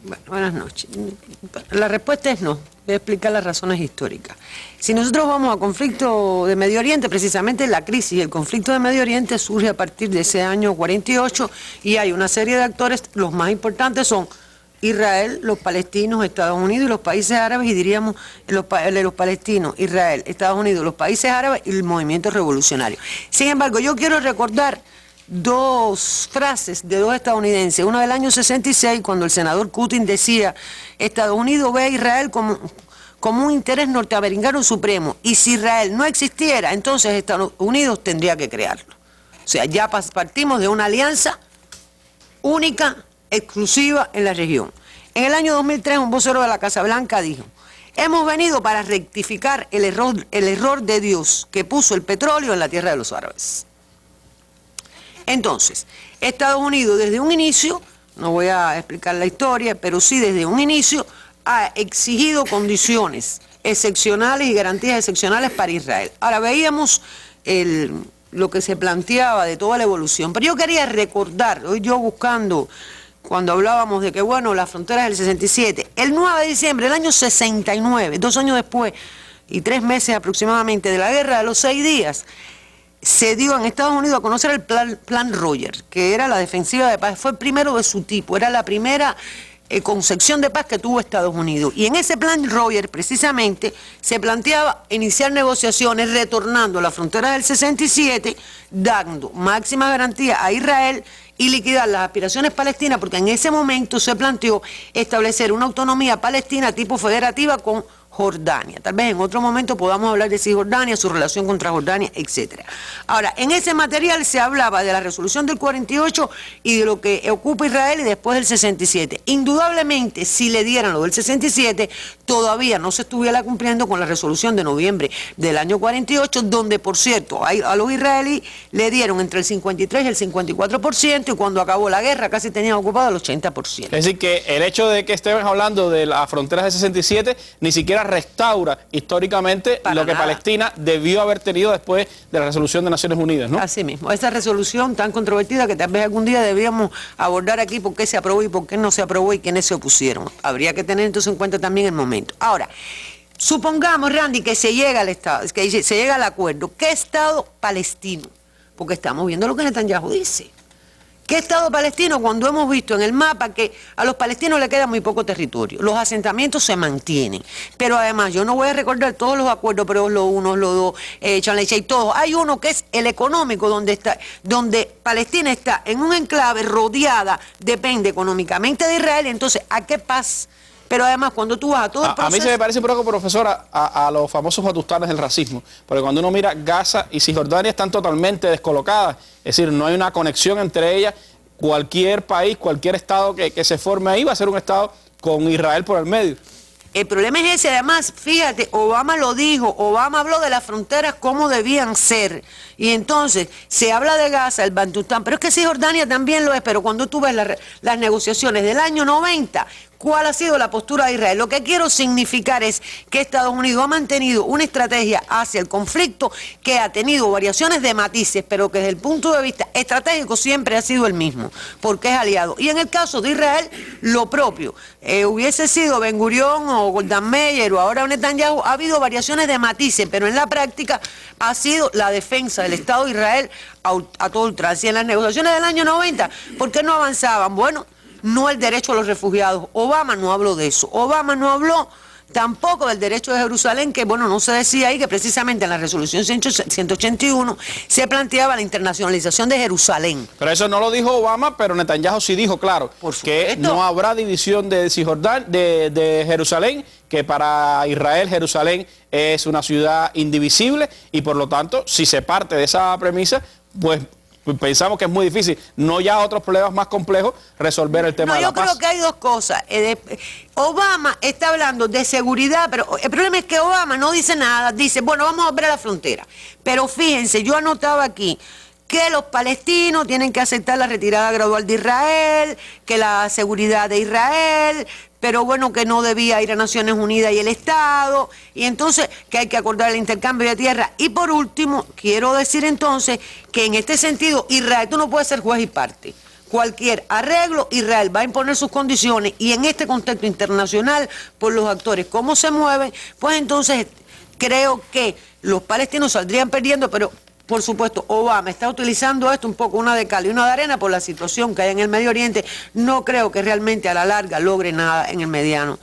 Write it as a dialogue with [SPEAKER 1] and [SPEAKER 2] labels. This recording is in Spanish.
[SPEAKER 1] Bueno, buenas noches. La respuesta es no. Voy a explicar las razones históricas. Si nosotros vamos a conflicto de Medio Oriente, precisamente la crisis y el conflicto de Medio Oriente surge a partir de ese año 48 y hay una serie de actores, los más importantes son Israel, los palestinos, Estados Unidos y los países árabes, y diríamos los palestinos, Israel, Estados Unidos, los países árabes y el movimiento revolucionario. Sin embargo, yo quiero recordar dos frases de dos estadounidenses, una del año 66, cuando el senador Putin decía: Estados Unidos ve a Israel como un interés norteamericano supremo, y si Israel no existiera, entonces Estados Unidos tendría que crearlo. O sea, ya partimos de una alianza única, exclusiva en la región. En el año 2003, un vocero de la Casa Blanca dijo: hemos venido para rectificar el error de Dios que puso el petróleo en la tierra de los árabes. Entonces, Estados Unidos desde un inicio, no voy a explicar la historia, pero sí desde un inicio ha exigido condiciones excepcionales y garantías excepcionales para Israel. Ahora veíamos lo que se planteaba de toda la evolución, pero yo quería recordar, hoy yo buscando, cuando hablábamos de que, bueno, las fronteras del 67, el 9 de diciembre del año 69, 2 años después y 3 meses aproximadamente de la guerra de los 6 días, se dio en Estados Unidos a conocer el plan Roger, que era la defensiva de paz, fue el primero de su tipo, era la primera concepción de paz que tuvo Estados Unidos. Y en ese plan Roger, precisamente, se planteaba iniciar negociaciones retornando a la frontera del 67, dando máxima garantía a Israel y liquidar las aspiraciones palestinas, porque en ese momento se planteó establecer una autonomía palestina tipo federativa con Jordania. Tal vez en otro momento podamos hablar de Cisjordania, su relación contra Jordania, etc. Ahora, en ese material se hablaba de la resolución del 48 y de lo que ocupa Israel y después del 67. Indudablemente, si le dieran lo del 67, todavía no se estuviera cumpliendo con la resolución de noviembre del año 48, donde, por cierto, a los israelíes le dieron entre el 53 y el 54%, y cuando acabó la guerra casi tenían ocupado el 80%. Es
[SPEAKER 2] decir, que el hecho de que estemos hablando de las fronteras del 67 ni siquiera restaura históricamente lo que Palestina debió haber tenido después de la resolución de Naciones Unidas, ¿no?
[SPEAKER 1] Así mismo, esa resolución tan controvertida que tal vez algún día deberíamos abordar aquí por qué se aprobó y por qué no se aprobó y quiénes se opusieron. Habría que tener entonces en cuenta también el momento. Ahora, supongamos, Randy, que se llega al Estado, que se llega al acuerdo. ¿Qué Estado palestino? Porque estamos viendo lo que Netanyahu dice. ¿Qué Estado palestino? Cuando hemos visto en el mapa que a los palestinos le queda muy poco territorio. Los asentamientos se mantienen. Pero además, yo no voy a recordar todos los acuerdos, pero los unos, los dos, Chanleche y todos. Hay uno que es el económico, donde Palestina está en un enclave rodeada, depende económicamente de Israel. Entonces, ¿a qué paz? Pero además, cuando tú vas a todo el proceso...
[SPEAKER 2] A mí se me parece un poco, profesora, a los famosos batustanes del racismo. Porque cuando uno mira, Gaza y Cisjordania están totalmente descolocadas. Es decir, no hay una conexión entre ellas. Cualquier país, cualquier estado que se forme ahí va a ser un estado con Israel por el medio.
[SPEAKER 1] El problema es ese. Además, fíjate, Obama lo dijo, Obama habló de las fronteras como debían ser. Y entonces, se habla de Gaza, el Bantustán, pero es que Cisjordania también lo es. Pero cuando tú ves las negociaciones del año 90, ¿cuál ha sido la postura de Israel? Lo que quiero significar es que Estados Unidos ha mantenido una estrategia hacia el conflicto que ha tenido variaciones de matices, pero que desde el punto de vista estratégico siempre ha sido el mismo, porque es aliado. Y en el caso de Israel, lo propio. Hubiese sido Ben Gurión o Golda Meir o ahora Netanyahu, ha habido variaciones de matices, pero en la práctica ha sido la defensa del Estado de Israel a todo ultranza. Y en las negociaciones del año 90, ¿por qué no avanzaban? Bueno, no el derecho a los refugiados. Obama no habló de eso. Obama no habló tampoco del derecho de Jerusalén, que bueno, no se decía ahí que precisamente en la resolución 181 se planteaba la internacionalización de Jerusalén.
[SPEAKER 2] Pero eso no lo dijo Obama, pero Netanyahu sí dijo, claro, que no habrá división de Jerusalén, que para Israel Jerusalén es una ciudad indivisible y por lo tanto, si se parte de esa premisa, pues pensamos que es muy difícil, no ya otros problemas más complejos, resolver el tema de la paz.
[SPEAKER 1] Yo creo que hay dos cosas. Obama está hablando de seguridad, pero el problema es que Obama no dice nada, dice, bueno, vamos a abrir la frontera. Pero fíjense, yo anotaba aquí que los palestinos tienen que aceptar la retirada gradual de Israel, que la seguridad de Israel, pero bueno, que no debía ir a Naciones Unidas y el Estado, y entonces que hay que acordar el intercambio de tierra. Y por último, quiero decir entonces que en este sentido, Israel, tú no puedes ser juez y parte, cualquier arreglo, Israel va a imponer sus condiciones y en este contexto internacional, por los actores, cómo se mueven, pues entonces creo que los palestinos saldrían perdiendo, pero por supuesto Obama está utilizando esto un poco una de cal y una de arena por la situación que hay en el Medio Oriente. No creo que realmente a la larga logre nada en el mediano